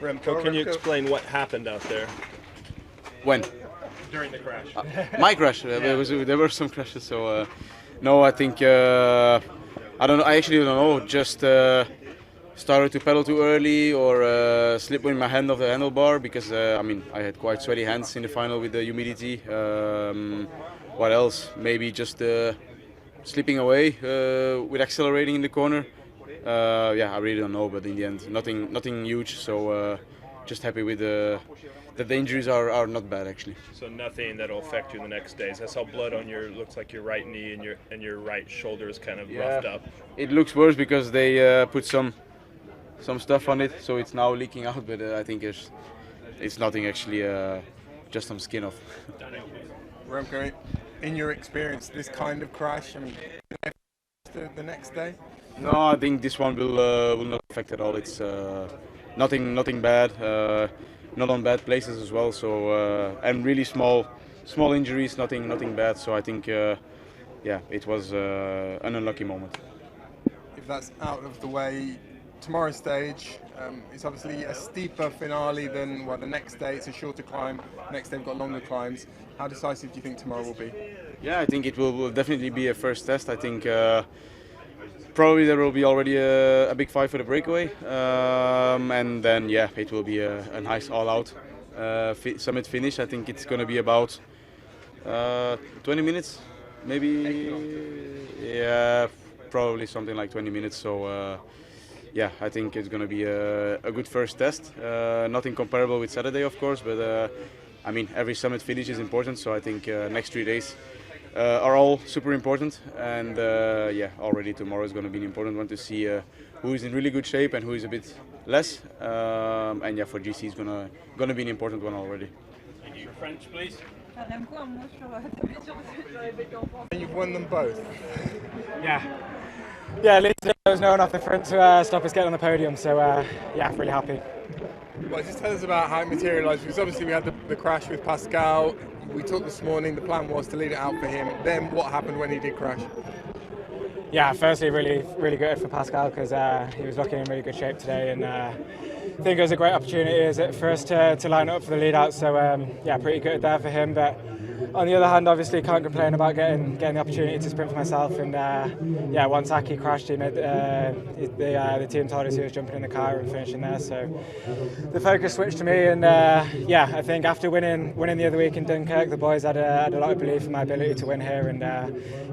Remco, can you explain what happened out there When? during the crash? My crash. There were some crashes. So no, I think I don't know. I actually don't know. Just started to pedal too early or slipped with my hand off the handlebar because I mean I had quite sweaty hands in the final with the humidity. What else? Maybe just slipping away with accelerating in the corner. Yeah, I really don't know. But in the end, nothing huge. So just happy with that the injuries are not bad actually. So nothing that'll affect you the next days. I saw blood on looks like your right knee and your right shoulder is kind of roughed up. It looks worse because they put some stuff on it, so it's now leaking out. But I think it's nothing actually, just some skin off. Remco, in your experience, this kind of crash, I mean, the next day? No, I think this one will not affect at all. It's nothing bad. Not on bad places as well. So and really small injuries, nothing bad. So I think yeah, it was an unlucky moment. If that's out of the way, tomorrow's stage it's obviously a steeper finale than the next day. It's a shorter climb. Next day we've got longer climbs. How decisive do you think tomorrow will be? Yeah, I think it will definitely be a first test. I think probably there will be already a big fight for the breakaway, and then yeah, it will be a nice all-out summit finish. I think it's going to be about 20 minutes, maybe. Yeah, probably something like 20 minutes. So yeah, I think it's going to be a good first test. Nothing comparable with Saturday, of course, but I mean every summit finish is important. So I think next 3 days are all super important, and yeah, already tomorrow is going to be an important one to see who is in really good shape and who is a bit less. And yeah, for GC is going to be an important one already. Thank you. French, please. And you've won them both. Yeah, at least there was no one off the front to stop us getting on the podium. So yeah, really happy. Well, just tell us about how it materialised, because obviously we had the crash with Pascal. We talked this morning, the plan was to lead it out for him. Then what happened when he did crash? Yeah, firstly, really good for Pascal because he was looking in really good shape today, and I think it was a great opportunity for us to line up for the lead out. So yeah, pretty good there for him. But on the other hand, obviously can't complain about getting the opportunity to sprint for myself. And yeah, once Aki crashed, he made, the team told us he was jumping in the car and finishing there. So the focus switched to me, and yeah, I think after winning the other week in Dunkirk, the boys had a lot of belief in my ability to win here, and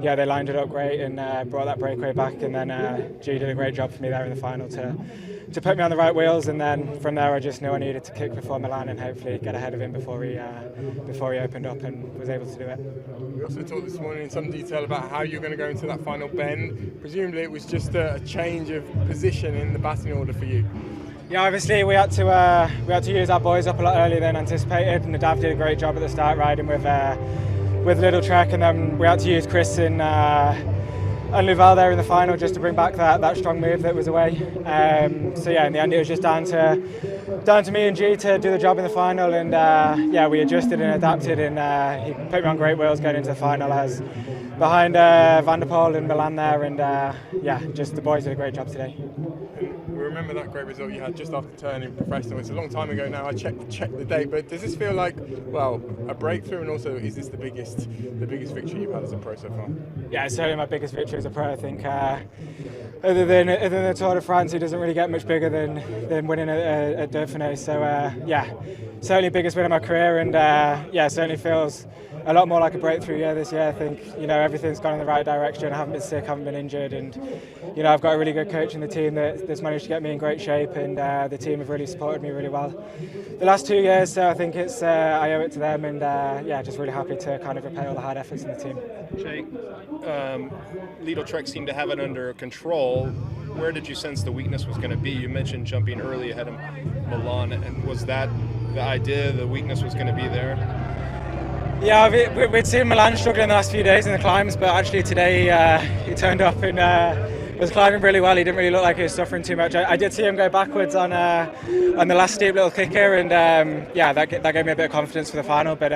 yeah, they lined it up great and brought that breakaway back. And then G did a great job for me there in the final to put me on the right wheels, and then from there I just knew I needed to kick before Milan and hopefully get ahead of him before he opened up, and was able to do it. We also talked this morning in some detail about how you're going to go into that final bend. Presumably it was just a change of position in the batting order for you. Yeah, obviously we had to use our boys up a lot earlier than anticipated, and Nadav did a great job at the start riding with Little Trek, and then we had to use Chris and Louval there in the final just to bring back that strong move that was away. So yeah, in the end it was just down to me and G to do the job in the final, and yeah, we adjusted and adapted, and he put me on great wheels going into the final as behind Van der Poel and Milan there, and yeah, just the boys did a great job today. We remember that great result you had just after turning professional. It's a long time ago now. I checked the date, but does this feel like, well, a breakthrough, and also is this the biggest victory you've had as a pro so far? Yeah, it's certainly my biggest victory as a pro. I think other than the Tour de France, it doesn't really get much bigger than winning at Dauphiné. So yeah, certainly biggest win of my career, and yeah, certainly feels a lot more like a breakthrough year this year. I think, you know, everything's gone in the right direction. I haven't been sick, haven't been injured, and you know, I've got a really good coach in the team that's managed to get me in great shape, and the team have really supported me really well the last 2 years. So I think it's I owe it to them, and yeah, just really happy to kind of repay all the hard efforts in the team. Jake, Lidl Trek seemed to have it under control. Where did you sense the weakness was going to be? You mentioned jumping early ahead of Milan, and was that the idea, the weakness was going to be there? Yeah, we'd seen Milan struggling the last few days in the climbs, but actually today he turned up and was climbing really well. He didn't really look like he was suffering too much. I did see him go backwards on the last steep little kicker, and yeah, that gave me a bit of confidence for the final. But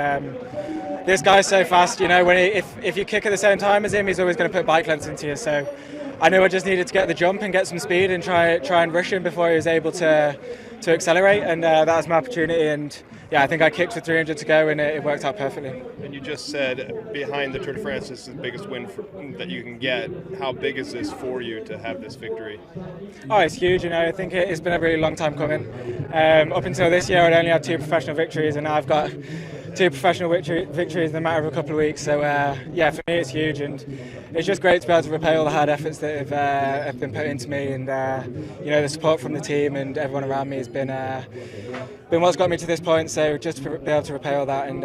this guy's so fast, you know, if you kick at the same time as him, he's always going to put bike lengths into you. So I knew I just needed to get the jump and get some speed and try and rush him before he was able to accelerate, and that was my opportunity. And yeah, I think I kicked with 300 to go, and it worked out perfectly. And you just said behind the Tour de France, this is the biggest win that you can get. How big is this for you to have this victory? Oh, it's huge. I think it's been a really long time coming. Up until this year, I'd only had 2 professional victories, and now I've got 2 professional victories in the matter of a couple of weeks. So yeah, for me it's huge, and it's just great to be able to repay all the hard efforts that have been put into me, and the support from the team and everyone around me has been what's got me to this point. So just to be able to repay all that, and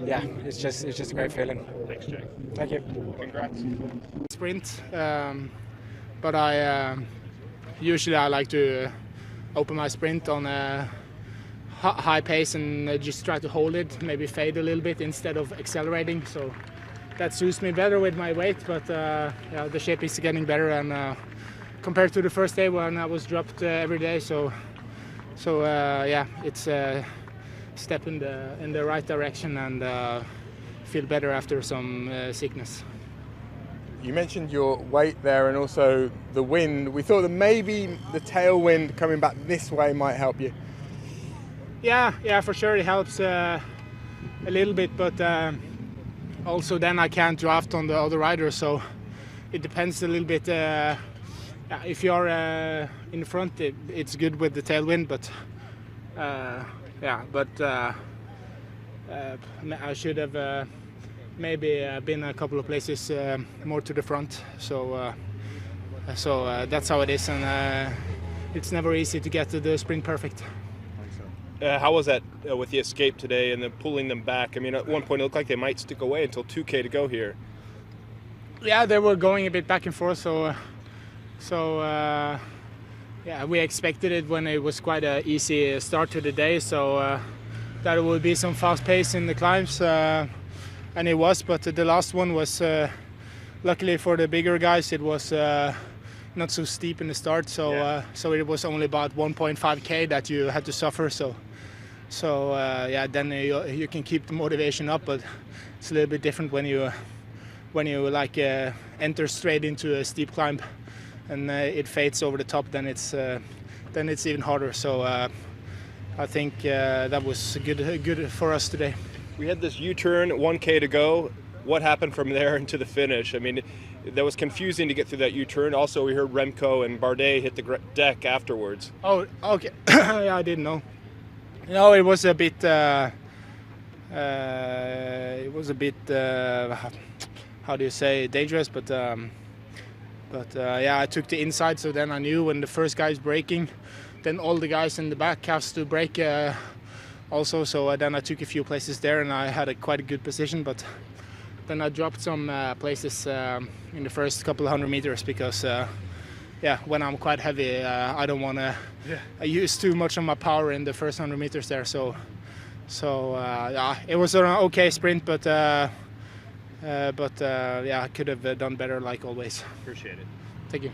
yeah, it's just a great feeling. Thanks, Jake. Thank you. Congrats. Sprint, but I usually like to open my sprint on a high pace and just try to hold it, maybe fade a little bit instead of accelerating. So that suits me better with my weight, but yeah, the shape is getting better, and compared to the first day when I was dropped every day. So yeah, it's a step in the right direction, and feel better after some sickness. You mentioned your weight there and also the wind. We thought that maybe the tailwind coming back this way might help you. Yeah, for sure it helps a little bit, but also then I can't draft on the other riders, so it depends a little bit. If you're in front, it's good with the tailwind, but I should have maybe been a couple of places more to the front. So that's how it is, and it's never easy to get the sprint perfect. How was that with the escape today and then pulling them back? I mean, at one point it looked like they might stick away until 2K to go here. Yeah, they were going a bit back and forth, so yeah, we expected it when it was quite an easy start to the day, so that it would be some fast pace in the climbs, and it was, but the last one was, luckily for the bigger guys, it was not so steep in the start, so yeah. So it was only about 1.5k that you had to suffer, so yeah, then you can keep the motivation up, but it's a little bit different when you like enter straight into a steep climb and it fades over the top. Then it's even harder. So I think that was good for us today. We had this U-turn, 1K to go. What happened from there into the finish? I mean, that was confusing to get through that U-turn. Also, we heard Remco and Bardet hit the deck afterwards. Oh, okay. Yeah, I didn't know. No, it was a bit. How do you say, dangerous? But yeah, I took the inside, so then I knew when the first guy is braking, then all the guys in the back has to brake also. So then I took a few places there, and I had quite a good position. But then I dropped some places in the first couple of 100 meters because. Yeah, when I'm quite heavy, I don't want to use too much of my power in the first 100 meters there. So yeah, it was an okay sprint, but yeah, I could have done better like always. Appreciate it. Thank you.